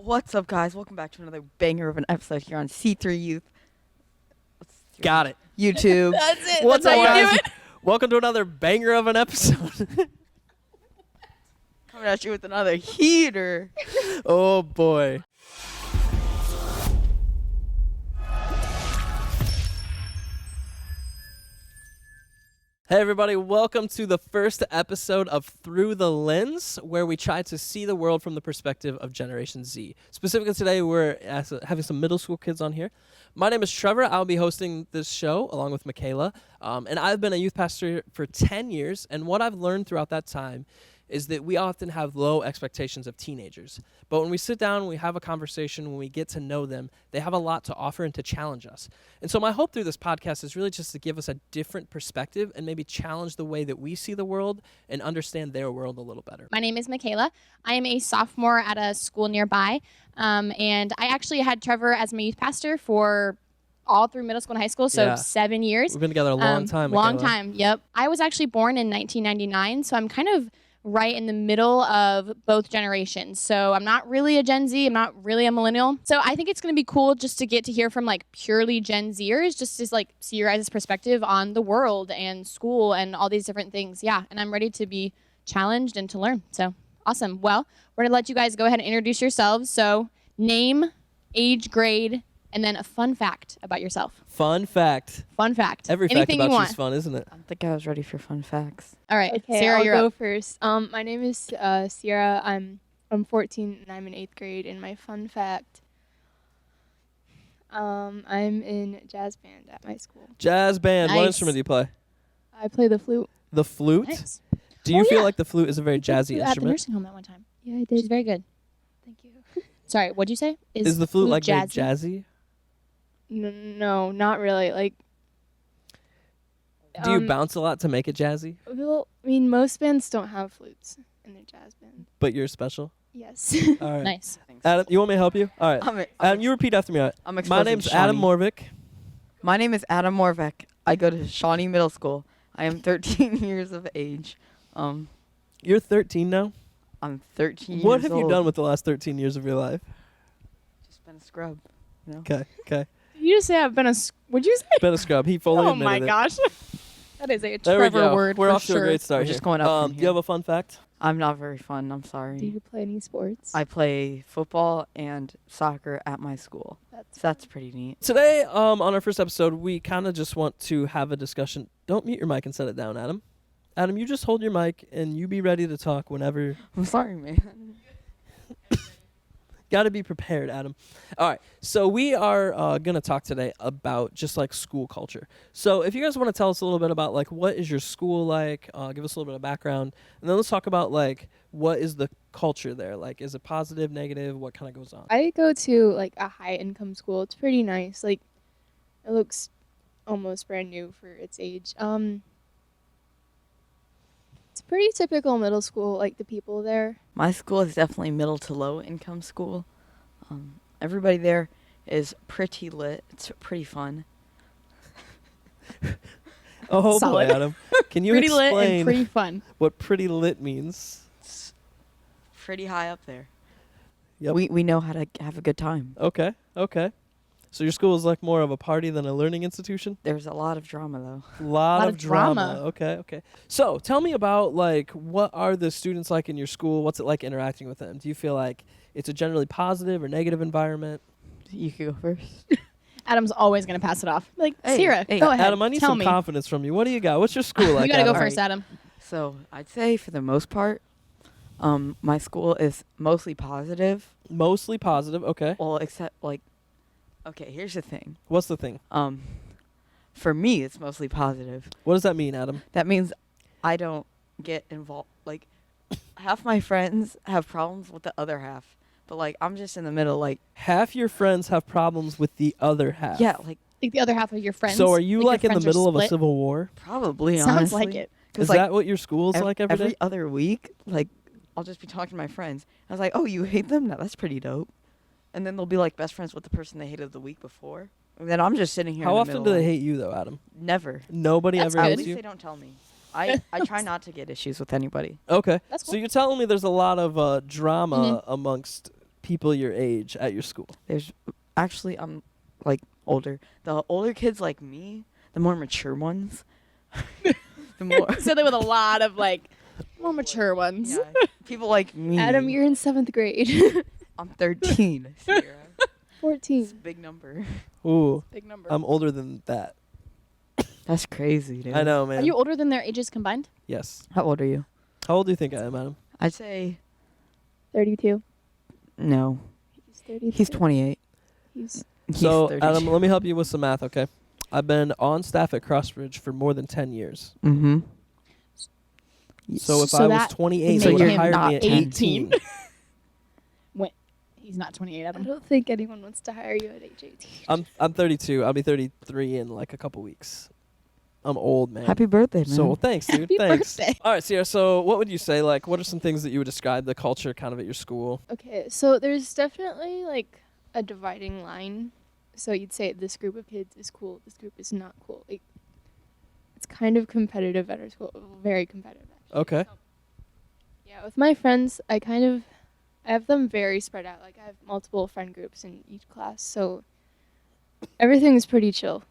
What's up, guys? Welcome back to another banger of an episode here on C3 Youth. Got it. YouTube. That's it. What's That's up, how you guys? do it. Welcome to another banger of an episode. Coming at you with another heater. Oh, boy. Hey, everybody. Welcome to the first episode of Through the LenZ, where we try to see the world from the perspective of Generation Z. Specifically today, we're having some middle school kids on here. My name is Trevor. I'll be hosting this show along with Michaela. And I've been a youth pastor for 10 years. And what I've learned throughout that time is that we often have low expectations of teenagers. But when we sit down, we have a conversation, when we get to know them, they have a lot to offer and to challenge us. And so my hope through this podcast is really just to give us a different perspective and maybe challenge the way that we see the world and understand their world a little better. My name is Michaela. I am a sophomore at a school nearby. And I actually had Trevor as my youth pastor for all through middle school and high school, so 7 years. We've been together a long time, Long Michaela. time, yep. I was actually born in 1999, so I'm kind of right in the middle of both generations. So I'm not really a Gen Z. I'm not really a millennial. So I think it's going to be cool just to get to hear from like purely Gen Zers, just to like see your guys' perspective on the world and school and all these different things. Yeah, and I'm ready to be challenged and to learn. So awesome. Well, we're going to let you guys go ahead and introduce yourselves. So name, age, grade, and then a fun fact about yourself. Fun fact. Fun fact. Every Anything fact you about you want. is fun, isn't it? I don't think I was ready for fun facts. All right, Okay, Sarah, I'll you're go up. first. My name is Sierra. I'm 14 and I'm in 8th grade. And my fun fact, I'm in jazz band at my school. Jazz band. What Nice. instrument do you play? I play the flute. The flute? Nice. Do you Oh, feel yeah. like the flute is a very jazzy At the instrument? nursing home that one time. Yeah, I She's did. very good. Thank you. Sorry, what'd you say? Is the flute like very jazzy? jazzy? No, not really. Like, Do you bounce a lot to make it jazzy? well, I mean, most bands don't have flutes in their jazz band. But you're special? Yes. All right. Nice. Adam, you want me to help you? All right. Adam, you repeat after me. All right. I'm My exposing name's Adam Shawnee. Morvick. My name is Adam Morvek. I go to Shawnee Middle School. I am 13 years of age. You're 13 now? I'm 13 What years have old. you done with the last 13 years of your life? Just been a scrub. You know? Okay. You just say I've been what'd you say? Been a scrub. He fully Oh admitted my it. gosh. That is a There we Trevor go. word We're for off to a sure. great start We're here. just going up from Do you here. have a fun fact? I'm not very fun. I'm Do sorry. you play any sports? I play football and soccer at my school. So that's pretty neat. Today, on our first episode, we kind of just want to have a discussion. Don't mute your mic and set it down, Adam. Adam, you just hold your mic and you be ready to talk whenever. I'm sorry, man. Got to be prepared, Adam. All right. So we are going to talk today about just like school culture. So if you guys want to tell us a little bit about like what is your school like, give us a little bit of background, and then let's talk about like what is the culture there? Like, is it positive, negative? What kind of goes on? I go to like a high income school. It's pretty nice. Like, it looks almost brand new for its age. It's pretty typical middle school, like the people there. My school is definitely middle to low income school. Everybody there is pretty lit. It's pretty fun. Oh Solid. boy, Adam. Can you Pretty lit explain and pretty fun. what pretty lit means? It's pretty high up there. Yep. We know how to have a good time. Okay. So your school is like more of a party than a learning institution? There's a lot of drama though. Lot of drama. drama. Okay. So tell me about like what are the students like in your school? What's it like interacting with them? Do you feel like it's a generally positive or negative environment? You could go first. Adam's always going to pass it off. Like, Hey, Sierra, hey, go ahead. Adam, I need Tell some me. confidence from you. What do you got? What's your school like? You got to go Adam? first, Adam. So I'd say for the most part, my school is mostly positive. Mostly positive. Okay. Well, except like, okay, here's the thing. What's the thing? For me, it's mostly positive. What does that mean, Adam? That means I don't get involved. Like, half my friends have problems with the other half, but like I'm just in the middle. Like, Half your friends have problems with the other half. yeah, like Like the other half of your friends. So are you your like in the friends are middle of a split? civil war? probably Sounds honestly. like it. Is like, that what your school's like every day? other week, like I'll just be talking to my friends. I was like, "Oh, you hate them? No, that's pretty dope." And then they'll be like best friends with the person they hated the week before. And then I'm just sitting here. How in the often middle do they like, hate you though, Adam? Never. Nobody That's ever good. At hates least you? they don't tell me. I try not to get issues with anybody. Okay. That's So cool. you're telling me there's a lot of drama amongst people your age at your school? There's actually I'm like older. The older kids like me, the more mature ones. The more So they with a lot of like more mature ones. yeah, people like me. Adam, you're in 7th grade. I'm 13. Sierra. It's a 14. big number. Ooh, Big number. I'm older than that. That's crazy, dude. I know, man. Are you older than their ages combined? Yes. How old are you? How old do you think I am, Adam? I'd say 32. no. He's 32. He's 28. He's He's So, 32. Adam, let me help you with some math, okay? I've been on staff at Crossbridge for more than 10 years. Mm-hmm. So if So I was that 28, So they would you're have hired not me at 18. 18. He's not 28, I Adam. don't think anyone wants to hire you at age 18. I'm 32. I'll be 33 in like a couple weeks. I'm old, man. Happy birthday, man. So thanks, dude. Happy Thanks. birthday. All right, Sierra. So what would you say? Like, what are some things that you would describe the culture kind of at your school? Okay, so there's definitely like a dividing line. So you'd say this group of kids is cool, this group is not cool. Like, it's kind of competitive at our school, very competitive. Actually. Okay. So, yeah, with my friends, I have them very spread out. Like I have multiple friend groups in each class, so everything's pretty chill.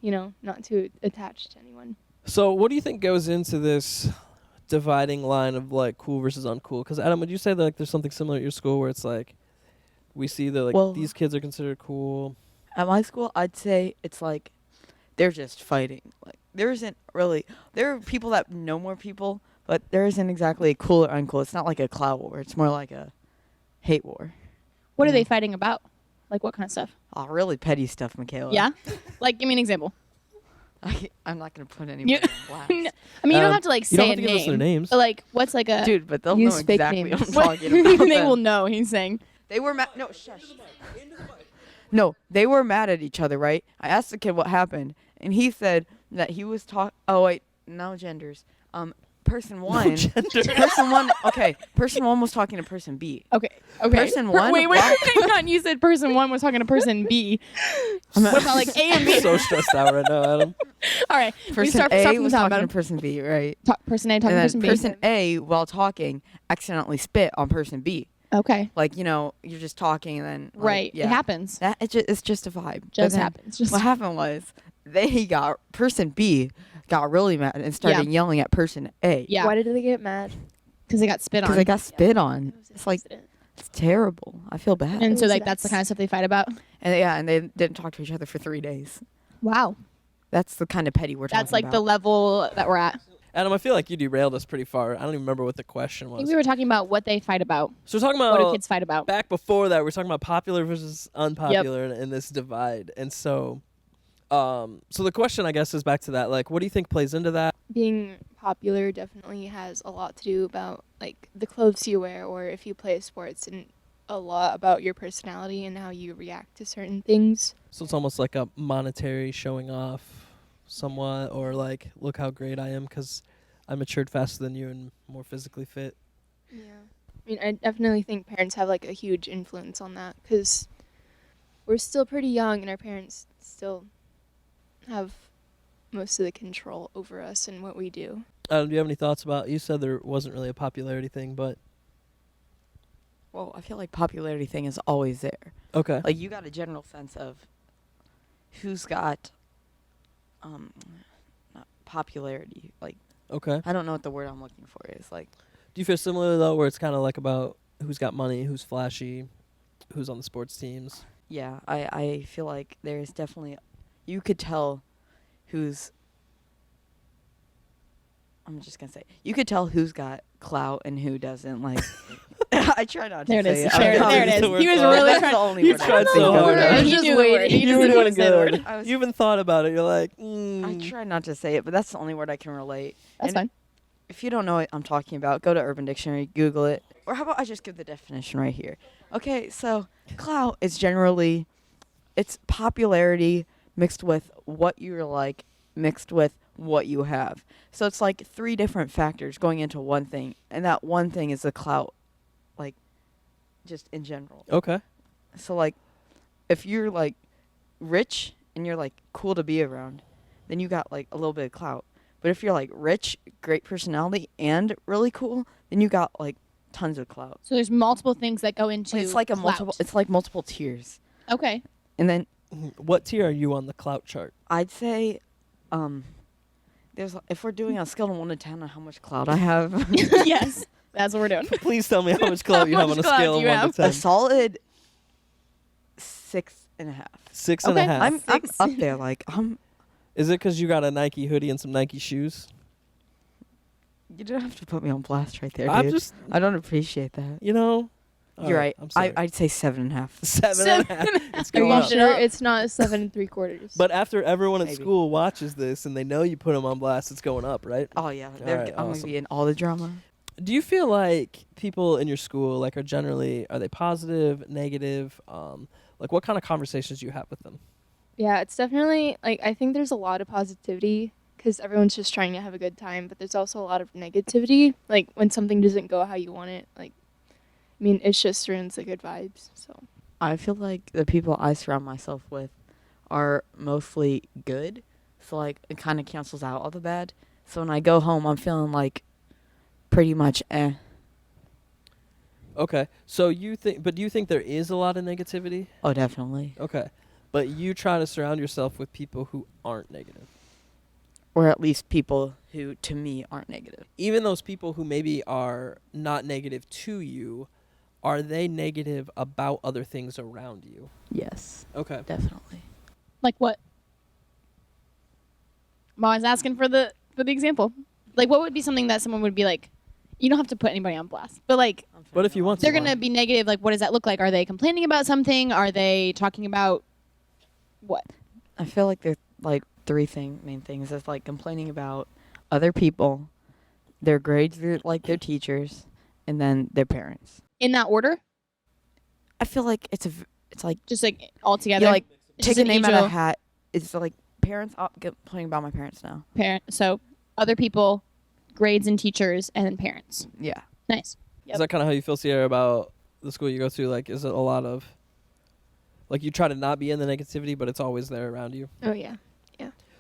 Not too attached to anyone. So what do you think goes into this dividing line of like cool versus uncool? Because Adam, would you say that like there's something similar at your school where it's like we see that like Well- these kids are considered cool? At my school, I'd say it's like they're just fighting. Like there are people that know more people, but there isn't exactly a cool or uncool. It's not like a cloud war. It's more like a hate war. What are Yeah. they fighting about? Like what kind of stuff? Oh, really petty stuff, Michaela. Yeah? Like, give me an example. I'm not gonna put anybody on blast. I mean, you don't have to like You say don't a have to give us their name. names. But like, what's like a? Dude, but they'll Use know fake exactly what names. I'm talking about. they them. will know. He's saying. They were mad. No, shush. No, they were mad at each other, right? I asked the kid what happened, and he said that he was Oh wait, no genders. Person one. Person one. Okay, person one was talking to person B. Okay. Person one- Wait. Hang on. You said person one was talking to person B. What about like A and I'm B? so stressed out right now, Adam. All right. we Person start A from the was top, talking to Adam. person B, right? Person A talking to And person then B. person A, while talking, accidentally spit on person B. Okay. Like you're just talking, and then like, Right. yeah. It happens. It's just a vibe. But Just then happens. Just What happened was person B got really mad and started yelling at person A. yeah. Why did they get mad? Because they got spit on. Because they got spit on. It was an It's like accident. it's terrible. I feel bad. and so was like that's the kind of stuff they fight about. And they didn't talk to each other for 3 days. Wow. That's the kind of petty we're That's talking like the about. level that we're at. Adam, I feel like you derailed us pretty far. I don't even remember what the question I was. think we were talking about what they fight about. So we're talking What do about kids fight about? back before that. We're talking about popular versus unpopular in this divide, and so the question I guess is back to that. Like, what do you think plays into that? Being popular definitely has a lot to do about like the clothes you wear, or if you play sports, and a lot about your personality and how you react to certain things. So it's almost like a monetary showing off, somewhat, or like, look how great I am because I matured faster than you and more physically fit. Yeah. I mean, I definitely think parents have like a huge influence on that because we're still pretty young and our parents still have most of the control over us and what we do. Do you have any thoughts about? You said there wasn't really a popularity thing, but Well, I feel like popularity thing is always there. okay. Like you got a general sense of who's got not popularity. Like Okay. I don't know what the word I'm looking for is. Like Do you feel similar though, where it's kind of like about who's got money, who's flashy, who's on the sports teams? yeah, I feel like there's definitely you could tell who's I'm just gonna say you could tell who's got clout and who doesn't. Like I try not to There it say is. it. There I'm it is. the word He was clout. really That's trying. the only You word I tried can so think of. hard. I was He just knew the waiting. word. He You just were didn't doing want to say the word. good. I was- You even thought about it. You're like, I try not to say it, but that's the only word I can relate. That's And fine. If you don't know what I'm talking about, go to Urban Dictionary, Google it. Or how about I just give the definition right here? Okay, so clout is generally it's popularity mixed with what you're like, mixed with what you have. So it's like 3 different factors going into one thing, and that one thing is the clout, like just in general. okay. So like if you're like rich and you're like cool to be around, then you got like a little bit of clout. But if you're like rich, great personality, and really cool, then you got like tons of clout. So there's multiple things that go into It's like a clout. multiple. It's like multiple tiers. Okay. And then What tier are you on the clout chart? I'd say, there's if we're doing a scale of 1 to 10 on how much clout I have, Yes. That's what we're doing. Please tell me how much clout you have on much a clout scale do of you 1 have? to 10. a solid 6.5. 6.5. Okay. I'm Six. up there. Like Is it because you got a Nike hoodie and some Nike shoes? you don't have to put me on blast right there, dude. I'm just, I don't appreciate that. you know. All You're right. I'm sorry. I'd say 7.5. 7.5. It's Are going you up. sure it's not 7 3/4? But after everyone at Maybe. school watches this and they know you put them on blast, it's going up, right? Oh yeah, Alright, I'm awesome. gonna be in all the drama. Do you feel like people in your school like are they positive, negative? Like what kind of conversations do you have with them? Yeah, it's definitely like I think there's a lot of positivity because everyone's just trying to have a good time, but there's also a lot of negativity. Like when something doesn't go how you want it, like I mean, it just ruins the good vibes. So I feel like the people I surround myself with are mostly good, so like it kind of cancels out all the bad. So when I go home, I'm feeling like pretty much eh. Okay. So do you think there is a lot of negativity? Oh, definitely. Okay. But you try to surround yourself with people who aren't negative. Or at least people who, to me, aren't negative. Even those people who maybe are not negative to you, are they negative about other things around you? Yes, Okay. definitely. Like what? I'm always asking for the example. Like what would be something that someone would be like, you don't have to put anybody on blast, but like But if you want they're to. gonna be negative, like what does that look like? Are they complaining about something? Are they talking about what? I feel like there's like three main things. It's like complaining about other people, their grades, like their teachers, and then their parents. In that order? I feel like it's like Just like all together? you like It's take just a an name out age of a of hat. It's like parents complaining about my parents now. parent. So other people, grades and teachers, and then parents. Yeah. Nice. Is that kind of how you feel, Sierra, about the school you go to? Like, is it a lot of, like, you try to not be in the negativity, but it's always there around you? oh yeah,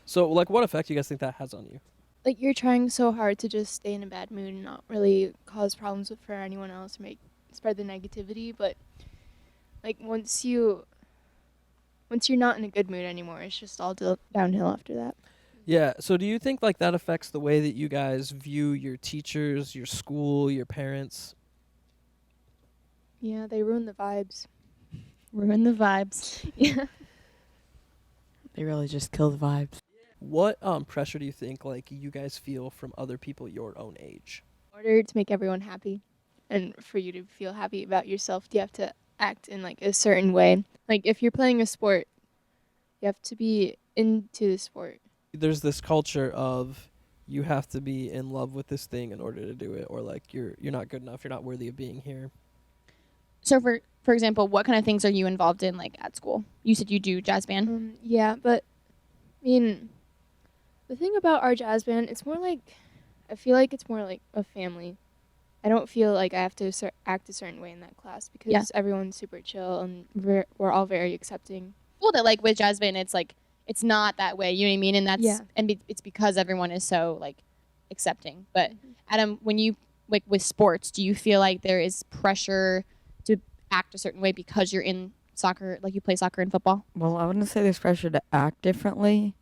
So, like, what effect do you guys think that has on you? like you're trying so hard to just stay in a bad mood and not really cause problems for anyone else or spread the negativity, but like once you're not in a good mood anymore, it's just all downhill after that. Yeah. So, do you think, like, that affects the way that you guys view your teachers, your school, your parents? Yeah, they ruin the vibes. Ruin the vibes. Yeah. They really just kill the vibes. What pressure do you think, like, you guys feel from other people your own age? In order to make everyone happy and for you to feel happy about yourself, you have to act in like a certain way. Like if you're playing a sport, you have to be into the sport. There's this culture of you have to be in love with this thing in order to do it, or like you're not good enough, you're not worthy of being here. So for example, what kind of things are you involved in like at school? You said you do jazz band. Yeah, but I mean, the thing about our jazz band, it's more like, I feel like it's more like a family. I don't feel like I have to act a certain way in that class because everyone's super chill and we're all very accepting. Well, that like with jazz band, it's like it's not that way. You know what I mean? And that's Yeah. it's because everyone is so like accepting. But Adam, when you like with sports, do you feel like there is pressure to act a certain way because you're in soccer, like you play soccer and football? Well, I wouldn't say there's pressure to act differently,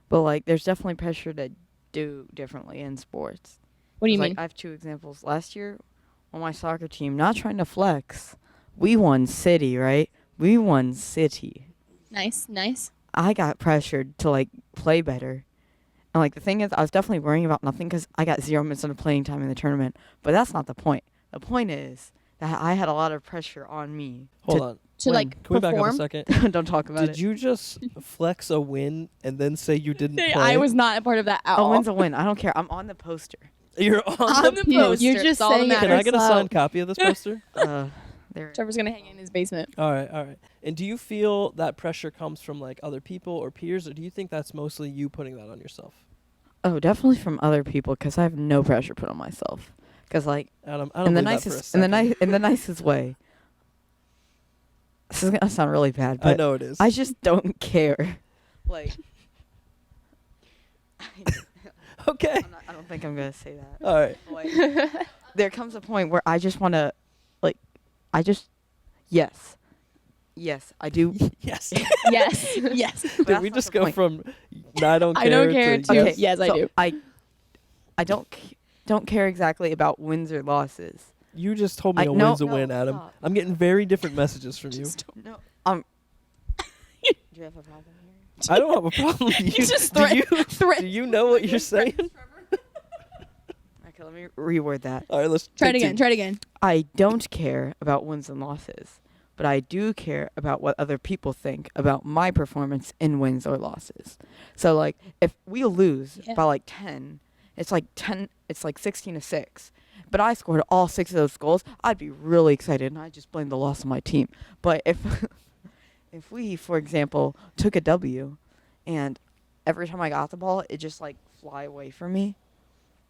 but like there's definitely pressure to do differently in sports. What do you 'Cause, mean? Like, I have two examples. Last year, on my soccer team, not trying to flex, we won city, right? We won city. Nice. I got pressured to like play better. And like the thing is, I was definitely worrying about nothing because I got 0 minutes of playing time in the tournament. But that's not the point. The point is that I had a lot of pressure on me. Hold on. To When- like Can we back up a perform. second? Don't talk about Did it. you just flex a win and then say you didn't play? I was not a part of that at A all. win's a win. I don't care. I'm on the poster. You're on On the the post. poster. You're just It's all that saying it Can matters. I get a Clout. signed copy of this poster? There. Trevor's gonna hang it in his basement. All right. And do you feel that pressure comes from like other people or peers, or do you think that's mostly you putting that on yourself? Oh, definitely from other people because I have no pressure put on myself. Because like Adam, I don't in the believe that for a nicest, in second. the nicest way. This is gonna sound really bad, I but know it is. I just don't care. Like, Okay. I don't think I'm gonna say that. All right. Like, there comes a point where I just want to, like, yes. Yes, I do. Yes. Yes. Yes. But Did that's we not just the go point. from I don't care I don't care to to yes? yes, I so do. I don't care exactly about wins or losses. You just told me a no, win's a no, win, Adam. stop. I'm getting very different messages from you. No, do you have a problem here? I don't have a problem. Do you, just do you know what you're saying? Okay, let me reword that. All right, let's Try it take again. two. Try it again. I don't care about wins and losses, but I do care about what other people think about my performance in wins or losses. So, like, if we lose Yeah. by like 10, it's like 16-6. But I scored all 6 of those goals, I'd be really excited, and I'd just blame the loss on my team. But if if we, for example, took a W, and every time I got the ball, it just like fly away from me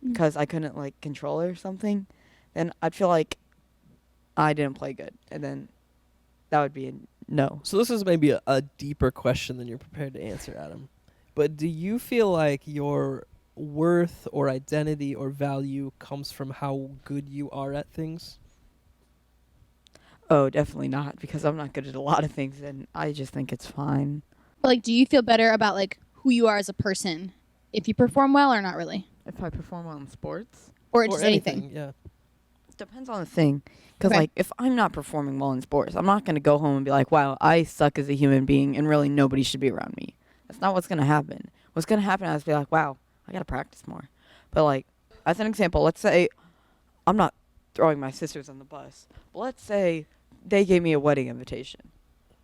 because I couldn't like control it or something, then I'd feel like I didn't play good, and then that would be a no. So this is maybe a deeper question than you're prepared to answer, Adam. But do you feel like your worth or identity or value comes from how good you are at things? Oh, definitely not, because I'm not good at a lot of things, and I just think it's fine. But like, do you feel better about like who you are as a person if you perform well or not really, If I perform well in sports, or Or just anything? Yeah. depends on the thing. Because, Okay. like, if I'm not performing well in sports, I'm not going to go home and be like, wow, I suck as a human being, and really nobody should be around me. That's not what's going to happen. What's going to happen is be like, wow, I got to practice more. But, like, as an example, let's say I'm not throwing my sisters on the bus, but let's say they gave me a wedding invitation.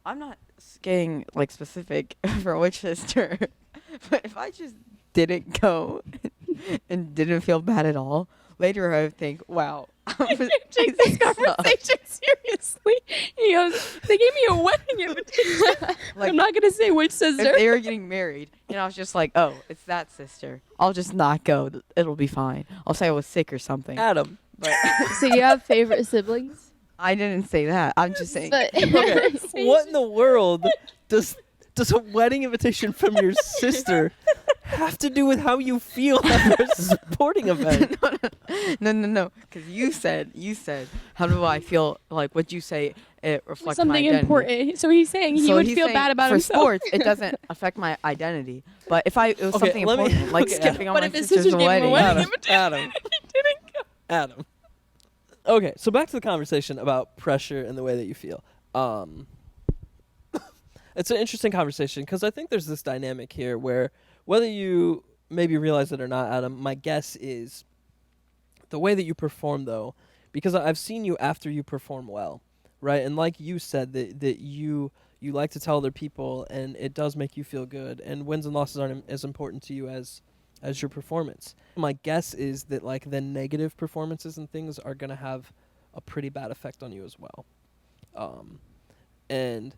I'm not getting, like, specific for which sister, but if I just didn't go and didn't feel bad at all, later I would think, wow. Take this conversation seriously. He goes, they gave me a wedding invitation. Like, I'm not going to say which if sister. they were getting married, and I was just like, oh, it's that sister. I'll just not go. It'll be fine. I'll say I was sick or something. Adam. But So you have favorite siblings? I didn't say that. I'm just saying. But Okay. What in the world does a wedding invitation from your sister have to do with how you feel after a sporting event? No. Because you said, how do I feel? Like, what you say, it reflects my Something identity. important. So he's saying he So would he's feel saying bad about for himself. sports, it doesn't affect my identity. But if it was Okay, something let me- important, like okay, skipping on But my if his sister's sister gave him a wedding, wedding Adam. invitation, Adam. he didn't go. Adam. Okay, so back to the conversation about pressure and the way that you feel. It's an interesting conversation because I think there's this dynamic here where whether you maybe realize it or not, Adam, my guess is the way that you perform, though, because I've seen you after you perform well, right? And like you said, that you like to tell other people, and it does make you feel good, and wins and losses aren't as important to you as your performance. My guess is that like the negative performances and things are going to have a pretty bad effect on you as well. And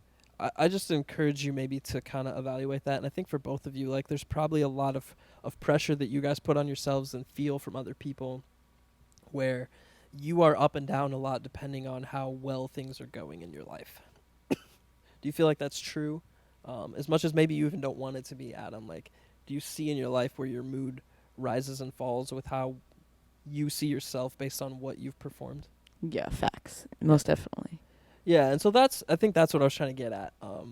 I just encourage you maybe to kind of evaluate that. And I think for both of you, like there's probably a lot of pressure that you guys put on yourselves and feel from other people where you are up and down a lot depending on how well things are going in your life. Do you feel like that's true? As much as maybe you even don't want it to be, Adam, like do you see in your life where your mood rises and falls with how you see yourself based on what you've performed? yeah, facts, most definitely. Yeah, and so I think that's what I was trying to get at. Let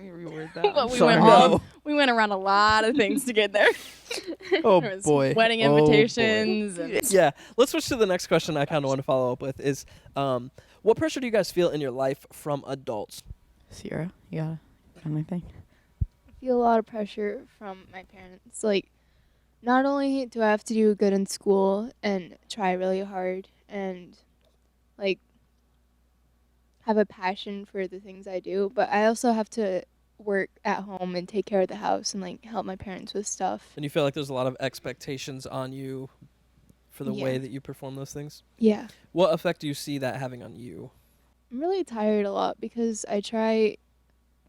me reword that. But I'm we sorry. went we went around a lot of things to get there. Oh There was boy. wedding Oh, boy. invitations. And Yeah, let's switch to the next question I kind of want to follow up with is what pressure do you guys feel in your life from adults? Sierra, you got anything? I feel a lot of pressure from my parents. Like, not only do I have to do good in school and try really hard and, like, have a passion for the things I do, but I also have to work at home and take care of the house and, like, help my parents with stuff. And you feel like there's a lot of expectations on you for the way Yeah. that you perform those things? Yeah. What effect do you see that having on you? I'm really tired a lot because I try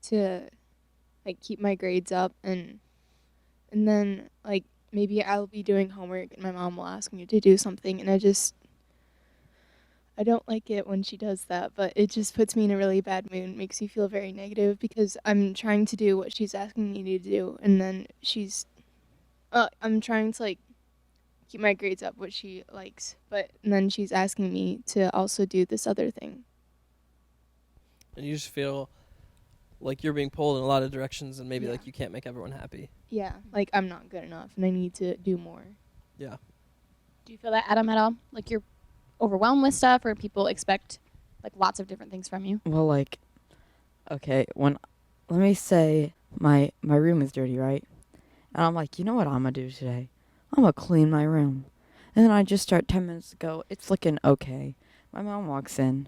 to, like, keep my grades up and then, like, maybe I'll be doing homework and my mom will ask me to do something and I don't like it when she does that, but it just puts me in a really bad mood, makes me feel very negative because I'm trying to do what she's asking me to do and then I'm trying to, like, keep my grades up, which she likes. But and then she's asking me to also do this other thing. And you just feel like you're being pulled in a lot of directions, and maybe Yeah. like you can't make everyone happy. Yeah, like I'm not good enough, and I need to do more. Yeah. Do you feel that, Adam, at all? Like you're overwhelmed with stuff, or people expect like lots of different things from you? Well, like, okay, let me say my room is dirty, right? And I'm like, you know what I'm gonna do today? I'm gonna clean my room. And then I just start 10 minutes ago. It's looking okay. My mom walks in.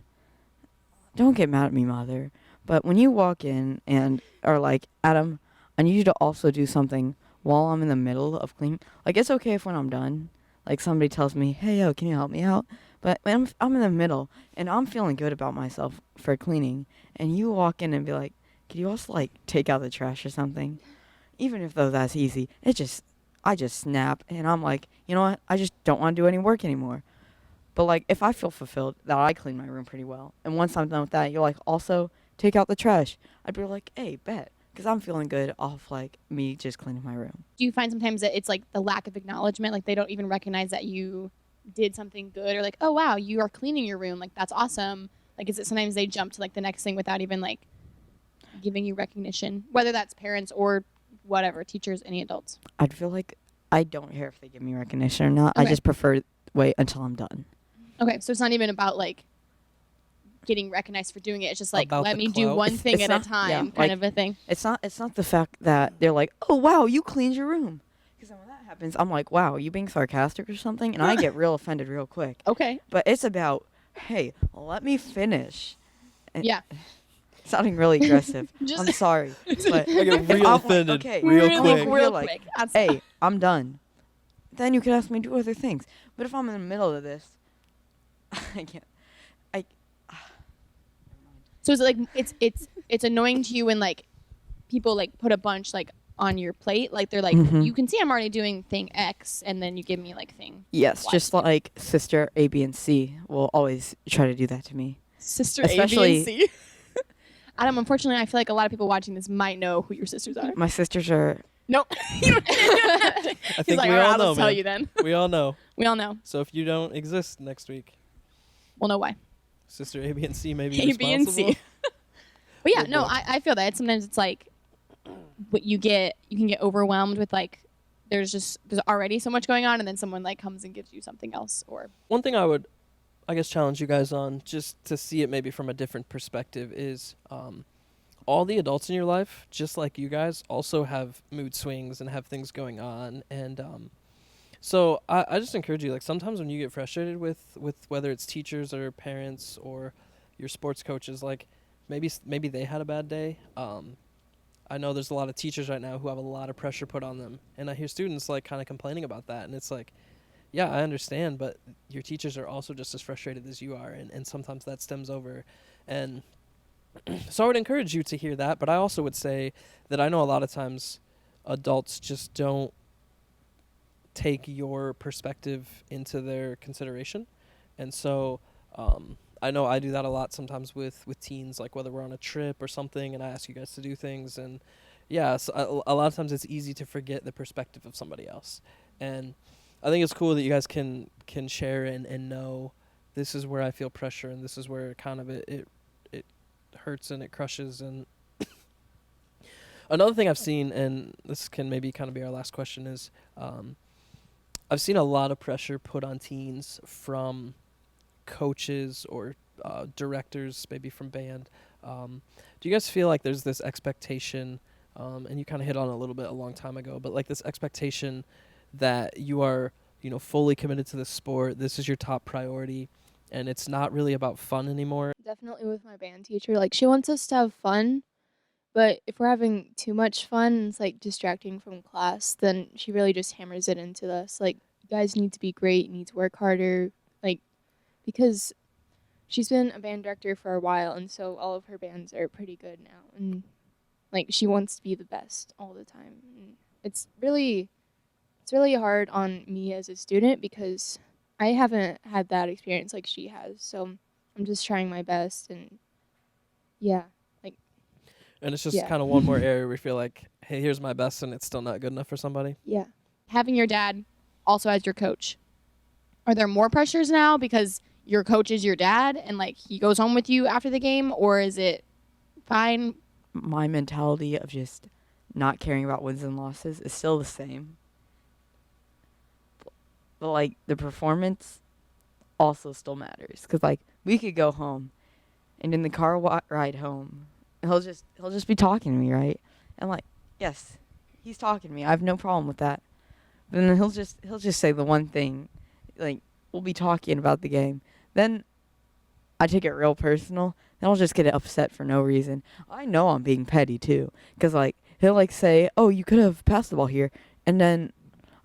Don't get mad at me, mother. But when you walk in and are like, Adam, I need you to also do something while I'm in the middle of cleaning. Like, it's okay if when I'm done, like somebody tells me, hey, yo, can you help me out? But when I'm in the middle and I'm feeling good about myself for cleaning, and you walk in and be like, could you also like take out the trash or something? Even if though that's easy, I just snap and I'm like, you know what? I just don't want to do any work anymore. But like, if I feel fulfilled that I clean my room pretty well, and once I'm done with that, you're like, also take out the trash. I'd be like, hey, bet, because I'm feeling good off like me just cleaning my room. Do you find sometimes that it's like the lack of acknowledgement, like they don't even recognize that you did something good, or like, oh wow, you are cleaning your room, like that's awesome? Like, is it sometimes they jump to like the next thing without even like giving you recognition, whether that's parents or whatever, teachers, any adults? I'd feel like I don't care if they give me recognition or not. I Okay. just prefer wait until I'm done. Okay, so it's not even about like getting recognized for doing it. It's just like, About let the me do clout. one thing It's at not- a time, yeah, kind like- of a thing. It's not the fact that they're like, oh wow, you cleaned your room. Because when that happens, I'm like, wow, are you being sarcastic or something? And I get real offended real quick. Okay. But it's about, hey, let me finish. And Yeah. sounding really aggressive. Just- I'm sorry. But I get if real I'm like, offended okay, real Really, quick. real You're like, quick. That's- hey, I'm done. Then you can ask me to do other things. But if I'm in the middle of this, I can't. So is it like it's annoying to you when like people like put a bunch like on your plate, like they're like, Mhm. you can see I'm already doing thing X, and then you give me like thing Yes, Y just to do. like sister A, B, and C will always try to do that to me. Sister Especially- A, B, and C. Adam, unfortunately, I feel like a lot of people watching this might know who your sisters are. My sisters are. Nope. You don't- I He's think like, we all right, all I'll know, just tell man. you then. We all know. We all know. So if you don't exist next week, We'll know why. Sister A, B, and C may be A, B, and responsible. C. But yeah, Oh, no, boy. I feel that. Sometimes it's like what you can get overwhelmed with like there's already so much going on, and then someone like comes and gives you something else, or One thing I would, I guess, challenge you guys on, just to see it maybe from a different perspective, is all the adults in your life, just like you guys, also have mood swings and have things going on. And so I just encourage you, like, sometimes when you get frustrated with whether it's teachers or parents or your sports coaches, like, maybe they had a bad day. I know there's a lot of teachers right now who have a lot of pressure put on them. And I hear students, like, kind of complaining about that. And it's like, yeah, I understand, but your teachers are also just as frustrated as you are, and sometimes that stems over. And so I would encourage you to hear that, but I also would say that I know a lot of times adults just don't take your perspective into their consideration. And so I know I do that a lot sometimes with teens, like whether we're on a trip or something and I ask you guys to do things. And yeah, so a lot of times it's easy to forget the perspective of somebody else. And I think it's cool that you guys can share and know this is where I feel pressure and this is where kind of it hurts and it crushes. And another thing I've seen, and this can maybe kind of be our last question, is I've seen a lot of pressure put on teens from coaches or directors, maybe from band. Do you guys feel like there's this expectation, and you kind of hit on it a little bit a long time ago, but like this expectation that you are, fully committed to the sport, this is your top priority, and it's not really about fun anymore? Definitely with my band teacher. Like, she wants us to have fun, but if we're having too much fun and it's like distracting from class, then she really just hammers it into us. Like, you guys need to be great, you need to work harder. Like, because she's been a band director for a while, and so all of her bands are pretty good now. And like, she wants to be the best all the time. And it's really hard on me as a student because I haven't had that experience like she has. So I'm just trying my best, and yeah. And it's just Yeah. kind of one more area where you feel like, hey, here's my best, and it's still not good enough for somebody. Yeah. having your dad also as your coach. Are there more pressures now because your coach is your dad and like he goes home with you after the game, or is it fine? My mentality of just not caring about wins and losses is still the same. But like the performance also still matters, because like we could go home, and in the car ride home, he'll just be talking to me, right? And like, yes, he's talking to me. I have no problem with that. But then he'll just say the one thing, like we'll be talking about the game. Then I take it real personal. Then I'll just get upset for no reason. I know I'm being petty too, because like he'll like say, "Oh, you could have passed the ball here," and then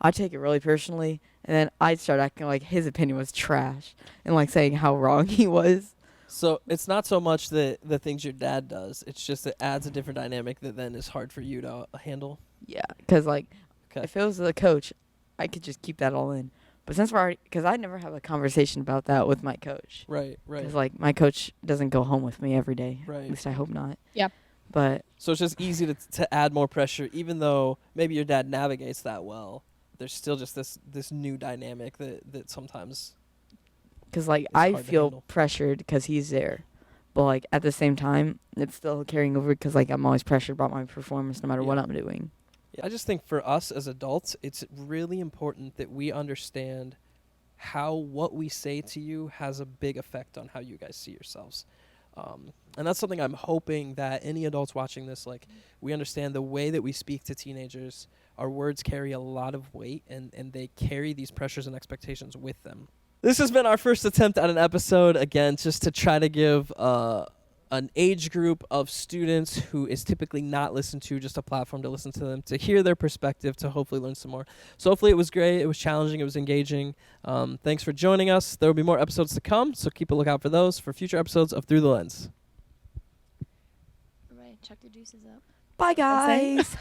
I take it really personally, and then I start acting like his opinion was trash and like saying how wrong he was. So it's not so much the things your dad does. It's just it adds a different dynamic that then is hard for you to handle. Yeah, because like Okay. if it was the coach, I could just keep that all in. But since we're already, because I never have a conversation about that with my coach. Right. Because like my coach doesn't go home with me every day. Right. At least I hope not. Yeah. But So it's just easy to add more pressure, even though maybe your dad navigates that well. There's still just this new dynamic that sometimes. because like It's I hard to feel handle. pressured because he's there. But like at the same time, it's still carrying over because like I'm always pressured about my performance no matter what Yeah. I'm doing. I just think for us as adults, it's really important that we understand how what we say to you has a big effect on how you guys see yourselves. And that's something I'm hoping that any adults watching this, like, we understand the way that we speak to teenagers. Our words carry a lot of weight, and they carry these pressures and expectations with them. This has been our first attempt at an episode, again, just to try to give an age group of students who is typically not listened to, just a platform to listen to them, to hear their perspective, to hopefully learn some more. So hopefully it was great, it was challenging, it was engaging. Thanks for joining us. There will be more episodes to come, so keep a lookout for those for future episodes of Through the Lens. All right, chuck the juices up. Bye, guys.